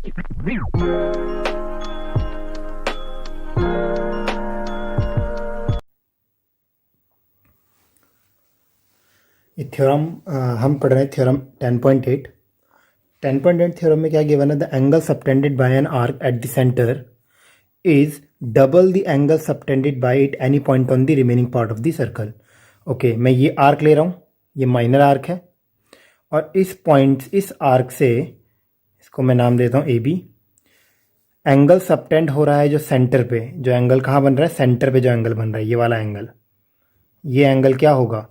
ये थ्योरम हम पढ़ रहे हैं थ्योरम 10.8। 10.8 थ्योरम में क्या गिवन है, the angle subtended bye an arc at the centre is double the angle subtended bye it any point on the remaining part of the circle. Okay, मैं ये आर्क ले रहा हूँ, ये माइनर आर्क है, और इस आर्क से इसको मैं नाम देता हूँ ए बी। एंगल सबटेंड हो रहा है जो सेंटर पे, जो एंगल कहाँ बन रहा है, सेंटर पे जो एंगल बन रहा है, ये वाला एंगल, ये एंगल क्या होगा,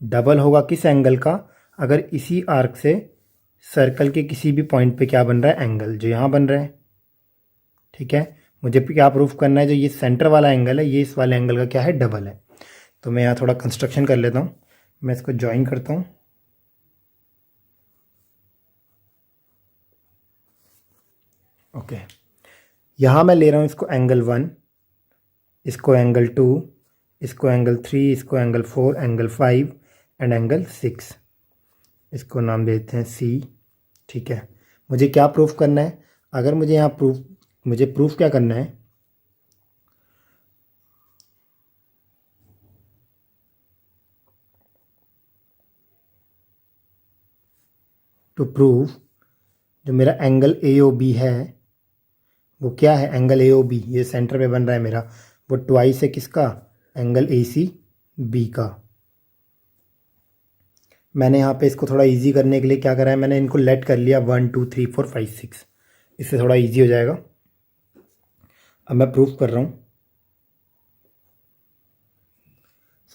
डबल होगा किस एंगल का, अगर इसी आर्क से सर्कल के किसी भी पॉइंट पे क्या बन रहा है, एंगल जो यहाँ बन रहा है। ठीक है, मुझे क्या प्रूफ करना है, जो ये सेंटर वाला एंगल है ये इस वाले एंगल का क्या है, डबल है। तो मैं यहाँ थोड़ा कंस्ट्रक्शन कर लेता हूँ, मैं इसको ज्वाइन करता हूँ। ओके, यहाँ मैं ले रहा हूँ इसको एंगल 1, इसको एंगल 2, इसको एंगल 3, इसको एंगल 4, एंगल 5 एंड एंगल 6, इसको नाम देते हैं सी। ठीक है, मुझे क्या प्रूफ करना है, अगर मुझे यहाँ प्रूफ क्या करना है, टू प्रूव जो मेरा एंगल ए ओ बी है वो क्या है, एंगल ए ओ बी ये सेंटर पे बन रहा है मेरा, वो ट्वाइस है किसका, एंगल ए सी बी का। मैंने यहाँ पे इसको थोड़ा इजी करने के लिए क्या करा है, मैंने इनको लेट कर लिया 1 2 3 4 5 6, इससे थोड़ा इजी हो जाएगा। अब मैं प्रूफ कर रहा हूँ।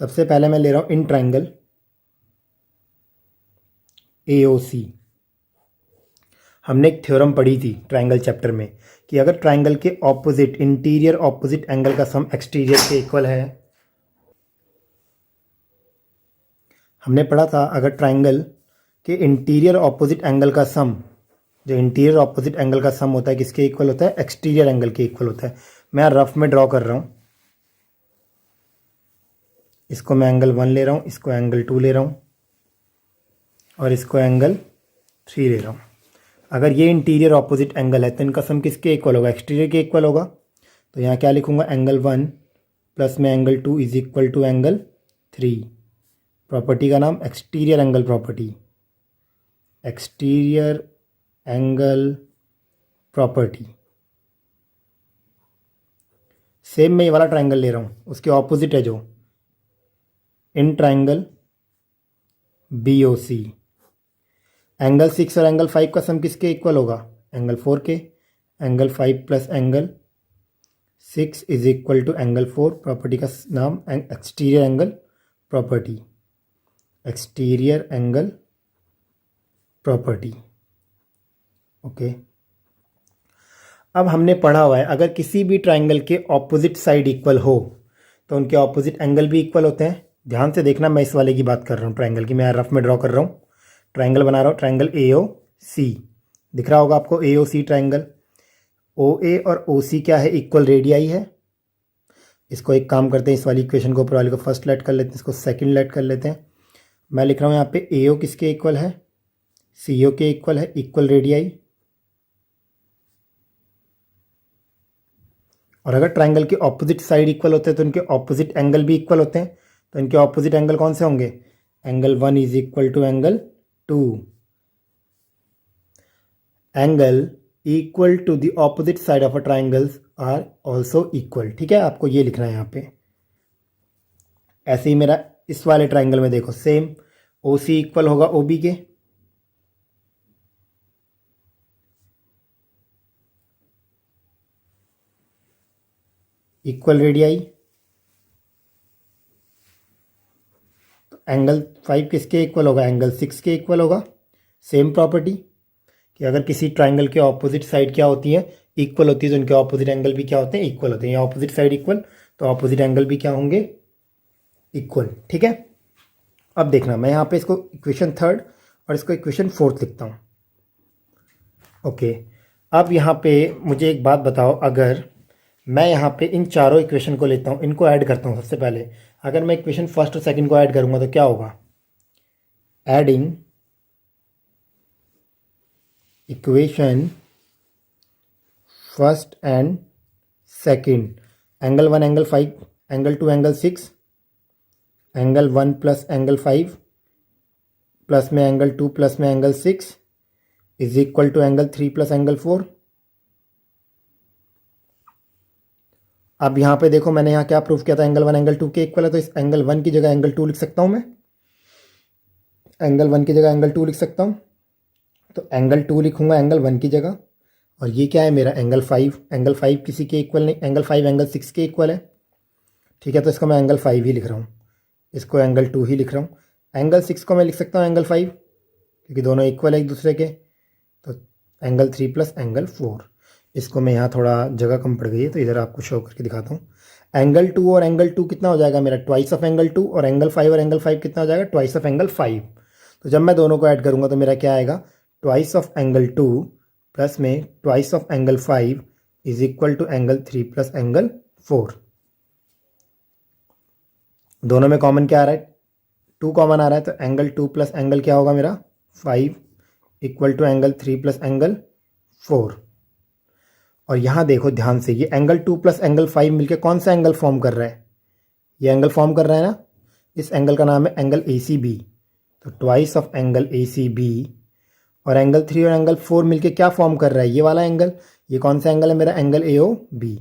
सबसे पहले मैं ले रहा हूँ इन ट्राइंगल ए ओ सी। हमने एक थ्योरम पढ़ी थी ट्राइंगल चैप्टर में कि अगर ट्राइंगल के ऑपोजिट, इंटीरियर ऑपोजिट एंगल का सम एक्सटीरियर के इक्वल है। हमने पढ़ा था अगर ट्राइंगल के इंटीरियर ऑपोजिट एंगल का सम, जो इंटीरियर ऑपोजिट एंगल का सम होता है किसके इक्वल होता है, एक्सटीरियर एंगल के इक्वल होता है। मैं रफ में ड्रॉ कर रहा हूँ, इसको मैं एंगल 1 ले रहा हूँ, इसको एंगल 2 ले रहा हूँ, और इसको एंगल 3 ले रहा हूँ। अगर ये इंटीरियर ऑपोजिट एंगल है तो इनका सम किसके इक्वल होगा, एक्सटीरियर के इक्वल होगा। तो यहाँ क्या लिखूँगा, एंगल 1 प्लस में angle 2 is equal to angle 3। Property का नाम exterior angle property, exterior angle property. Same मैं ये वाला ट्राइंगल ले रहा हूँ, उसके ऑपोजिट है जो in triangle B O C. Angle 6 और एंगल 5 का सम किसके इक्वल होगा, एंगल 4 के। Angle 5 plus angle 6 is equal to angle 4। Property का नाम exterior angle property, exterior angle property. Okay, अब हमने पढ़ा हुआ है अगर किसी भी ट्राइंगल के ऑपोजिट साइड इक्वल हो तो उनके ऑपोजिट एंगल भी इक्वल होते हैं। ध्यान से देखना, मैं इस वाले की बात कर रहा हूँ ट्राइंगल की, मैं रफ में ड्रॉ कर रहा हूँ, ट्राइंगल बना रहा हूँ, ट्राइंगल ए ओ सी दिख रहा होगा आपको, ए ओ सी ट्राइंगल। ओ ए और ओ सी क्या है, इक्वल रेडियाई है। इसको एक काम करते हैं, इस वाली इक्वेशन को ऊपर वाले को फर्स्ट लेट कर लेते हैं, इसको सेकंड लेट कर लेते हैं। मैं लिख रहा हूँ यहाँ पे ए ओ किसके इक्वल है, सी ओ के इक्वल है, इक्वल रेडियाई। और अगर ट्राइंगल के ऑपोजिट साइड इक्वल होते हैं तो इनके ऑपोजिट एंगल भी इक्वल होते हैं। तो इनके ऑपोजिट एंगल कौन से होंगे, angle 1 is equal to angle 2। Angle equal to the opposite side of a triangles are also equal. ठीक है, आपको ये लिखना है यहाँ पे। ऐसे ही मेरा इस वाले ट्राइंगल में देखो सेम, ओ सी इक्वल होगा ओ बी के, इक्वल रेडियाई। तो एंगल 5 किसके इक्वल होगा, एंगल 6 के इक्वल होगा। सेम प्रॉपर्टी कि अगर किसी ट्राइंगल के ऑपोजिट साइड क्या होती है, इक्वल होती है, तो उनके ऑपोजिट एंगल भी क्या होते हैं, इक्वल होते हैं। या ऑपोजिट साइड इक्वल तो ऑपोजिट एंगल भी क्या होंगे, इक्वल। ठीक है, अब देखना मैं यहाँ पे इसको इक्वेशन 3 और इसको इक्वेशन 4 लिखता हूँ। ओके, अब यहाँ पे मुझे एक बात बताओ, अगर मैं यहाँ पे इन चारों इक्वेशन को लेता हूँ, इनको ऐड करता हूँ। सबसे पहले अगर मैं इक्वेशन फर्स्ट और सेकंड को ऐड करूँगा तो क्या होगा, adding equation first and second, angle 1 angle 5 angle 2 angle 6, angle 1 plus angle 5 plus में एंगल 2 प्लस में angle 6 is equal to angle 3 plus angle 4। अब यहाँ पे देखो मैंने यहाँ क्या प्रूफ किया था, एंगल 1 एंगल 2 के इक्वल है, तो इस एंगल 1 की जगह एंगल 2 लिख सकता हूँ मैं, एंगल 1 की जगह एंगल 2 लिख सकता हूँ। तो एंगल 2 लिखूंगा एंगल 1 की जगह, और ये क्या है मेरा एंगल 5, एंगल 5 किसी के इक्वल नहीं, एंगल 5 एंगल 6 के इक्वल है, ठीक है। तो इसको मैं एंगल 5 ही लिख रहा हूँ, इसको एंगल 2 ही लिख रहा हूँ। एंगल 6 को मैं लिख सकता हूँ एंगल 5, क्योंकि दोनों इक्वल है एक दूसरे के। तो एंगल 3 प्लस एंगल 4, इसको मैं यहाँ थोड़ा जगह कम पड़ गई है तो इधर आपको शो करके दिखाता हूँ। एंगल 2 और एंगल 2 कितना हो जाएगा मेरा, ट्वाइस ऑफ एंगल 2, और एंगल 5 और एंगल 5 कितना हो जाएगा, ट्वाइस ऑफ एंगल 5। तो जब मैं दोनों को ऐड करूँगा तो मेरा क्या आएगा, ट्वाइस ऑफ एंगल 2 प्लस में twice of angle 5 is equal to angle 3 plus angle 4। दोनों में कॉमन क्या आ रहा है, 2 कॉमन आ रहा है, तो एंगल 2 प्लस एंगल क्या होगा मेरा 5 equal to angle 3 plus angle 4। और यहाँ देखो ध्यान से, ये एंगल 2 प्लस एंगल 5 मिलके कौन सा एंगल फॉर्म कर रहा है, ये एंगल फॉर्म कर रहा है ना, इस एंगल का नाम है एंगल ACB। तो ट्वाइस ऑफ एंगल ACB और एंगल 3 और एंगल 4 मिलके क्या फॉर्म कर रहा है, ये वाला एंगल, ये कौन सा एंगल है मेरा, angle AOB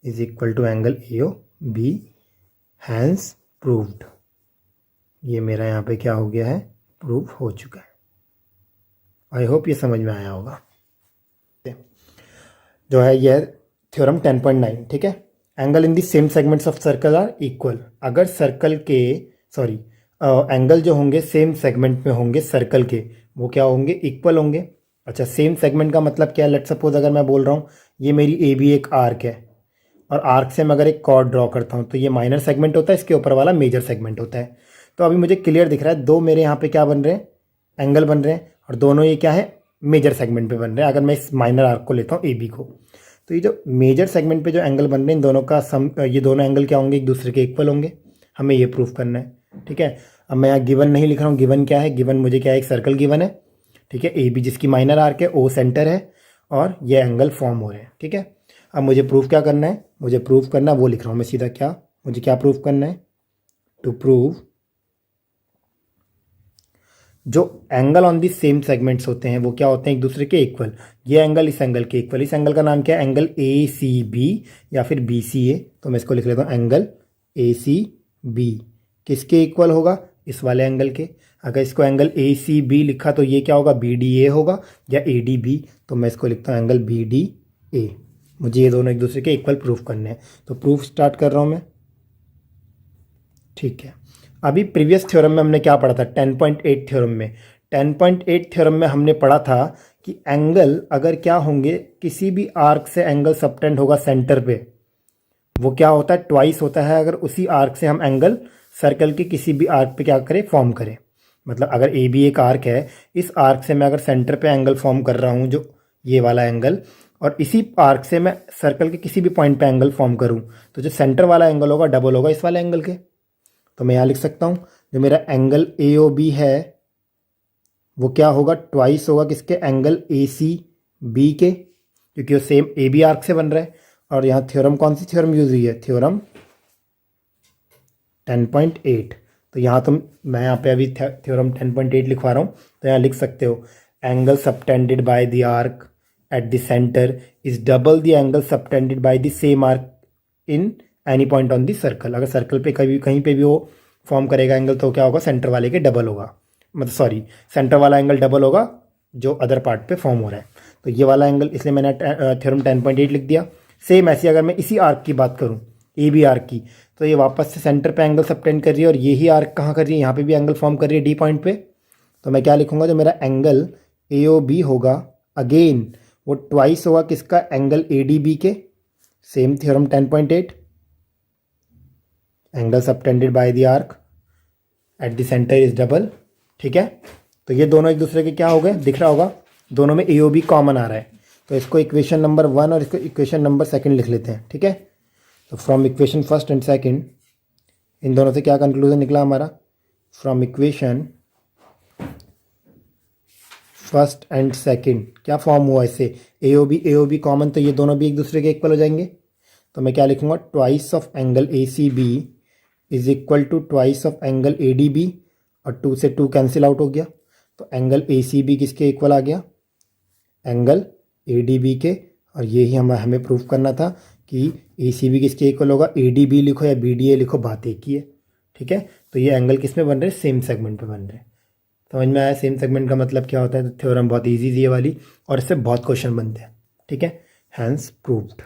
is equal to angle AOB, hence proved. ये मेरा यहाँ पे क्या हो गया है, प्रूव हो चुका है। आई होप ये समझ में आया होगा। जो है यह थ्योरम 10.9, ठीक है। Angle in the same segments of circle are equal, अगर सर्कल के एंगल जो होंगे सेम सेगमेंट में होंगे सर्कल के, वो क्या होंगे, इक्वल होंगे। अच्छा, सेम सेगमेंट का मतलब क्या है, लेट सपोज अगर मैं बोल रहा हूँ ये मेरी AB एक आर्क है, और आर्क से मैं अगर एक कॉर्ड ड्रॉ करता हूँ तो ये माइनर सेगमेंट होता है, इसके ऊपर वाला मेजर सेगमेंट होता है। तो अभी मुझे क्लियर दिख रहा है, दो मेरे यहाँ पे क्या बन रहे हैं, एंगल बन रहे हैं, और दोनों ये क्या है, मेजर सेगमेंट पे बन रहे हैं। अगर मैं इस माइनर आर्क को लेता हूँ AB को, तो ये जो मेजर सेगमेंट पे जो एंगल बन रहे हैं इन दोनों का सम, ये दोनों एंगल क्या होंगे, एक दूसरे के इक्वल होंगे। हमें ये प्रूफ करना है, ठीक है। अब मैं यहाँ गिवन नहीं लिख रहा हूँ, गिवन क्या है, गिवन मुझे क्या है, एक सर्कल गिवन है, ठीक है, AB जिसकी माइनर आर्क है, O सेंटर है, और ये एंगल फॉर्म हो रहे हैं, ठीक है। अब मुझे प्रूफ क्या करना है, मुझे प्रूफ करना है, वो लिख रहा हूँ मैं सीधा, क्या मुझे क्या प्रूफ करना है, टू प्रूव जो angle on the same segments होते हैं वो क्या होते हैं, एक दूसरे के इक्वल। ये एंगल इस एंगल के इक्वल, इस एंगल का नाम क्या है, एंगल ACB या फिर BCA। तो मैं इसको लिख लेता हूँ एंगल ACB किसके इक्वल होगा, इस वाले एंगल के। अगर इसको एंगल ACB लिखा तो ये क्या होगा, BDA होगा या ADB। तो मैं इसको लिखता हूँ एंगल BDA। मुझे ये दोनों एक दूसरे के इक्वल प्रूफ करने हैं, तो प्रूफ स्टार्ट कर रहा हूँ मैं, ठीक है। अभी प्रीवियस थ्योरम में हमने क्या पढ़ा था, 10.8 थ्योरम में, 10.8 थ्योरम में हमने पढ़ा था कि एंगल अगर क्या होंगे, किसी भी आर्क से एंगल सबटेंड होगा सेंटर पे, वो क्या होता है, ट्वाइस होता है, अगर उसी आर्क से हम एंगल सर्कल के किसी भी आर्क पे क्या करें, फॉर्म करें। मतलब अगर AB एक आर्क है, इस आर्क से मैं अगर सेंटर पे एंगल फॉर्म कर रहा हूँ, जो ये वाला एंगल, और इसी आर्क से मैं सर्कल के किसी भी पॉइंट पे एंगल फॉर्म करूँ, तो जो सेंटर वाला एंगल होगा डबल होगा इस वाले एंगल के। तो मैं यहाँ लिख सकता हूँ जो मेरा एंगल AOB है वो क्या होगा, ट्वाइस होगा किसके, एंगल ACB के, क्योंकि वो सेम AB आर्क से बन रहा है। और यहाँ थ्योरम कौन सी थ्योरम यूज हुई है, थ्योरम 10.8। तो यहाँ मैं यहाँ पे अभी थ्योरम 10.8 लिखवा रहा हूँ, तो यहाँ लिख सकते हो angle subtended by the arc at the centre is double the angle subtended by the same arc in any point on the circle. अगर सर्कल पे कहीं पे भी वो फॉर्म करेगा एंगल तो क्या होगा, सेंटर वाले के डबल होगा, मतलब सेंटर वाला एंगल डबल होगा जो अदर पार्ट पे फॉर्म हो रहा है। तो ये वाला एंगल, इसलिए मैंने थ्योरम 10.8 लिख दिया। सेम ऐसी अगर मैं इसी आर्क की बात करूँ, AB आर्क की, तो ये वापस से सेंटर पे एंगल सबटेंड कर रही है, और यही आर्क कहाँ कर रही है, यहाँ पे भी एंगल फॉर्म कर रही है D पॉइंट पे। तो मैं क्या लिखूंगा, जो मेरा एंगल AOB होगा, अगेन वो ट्वाइस होगा किसका, एंगल ADB के। Same theorem 10.8, angle subtended by the arc at the centre is double, ठीक है। तो ये दोनों एक दूसरे के क्या हो गए, दिख रहा होगा, दोनों में AOB कॉमन आ रहा है। तो इसको इक्वेशन नंबर 1 और इसको इक्वेशन नंबर 2 लिख लेते हैं, ठीक है। तो फ्रॉम इक्वेशन 1 एंड 2 इन दोनों से क्या कंक्लूजन निकला हमारा, from equation first and second क्या फॉर्म हुआ इससे, ए ओ बी कॉमन, तो ये दोनों भी एक दूसरे के इक्वल हो जाएंगे। तो मैं क्या लिखूंगा, twice of angle A C B is equal to twice of angle A D B, और 2 से 2 कैंसिल आउट हो गया। तो एंगल ए सी बी किसके इक्वल आ गया, एंगल ए डी बी के। और यही हमें प्रूव करना था कि ए सी बी किसके इक्वल होगा, ए डी बी लिखो या बी डी ए लिखो, बात एक ही है। ठीक है, तो ये एंगल किस में बन रहे हैं, सेम सेगमेंट पे बन रहे हैं। समझ में आया सेम सेगमेंट का मतलब क्या होता है। तो थ्योरम बहुत ईजी थी ये वाली, और इससे बहुत क्वेश्चन बनते हैं। ठीक है, हैंस प्रूव्ड।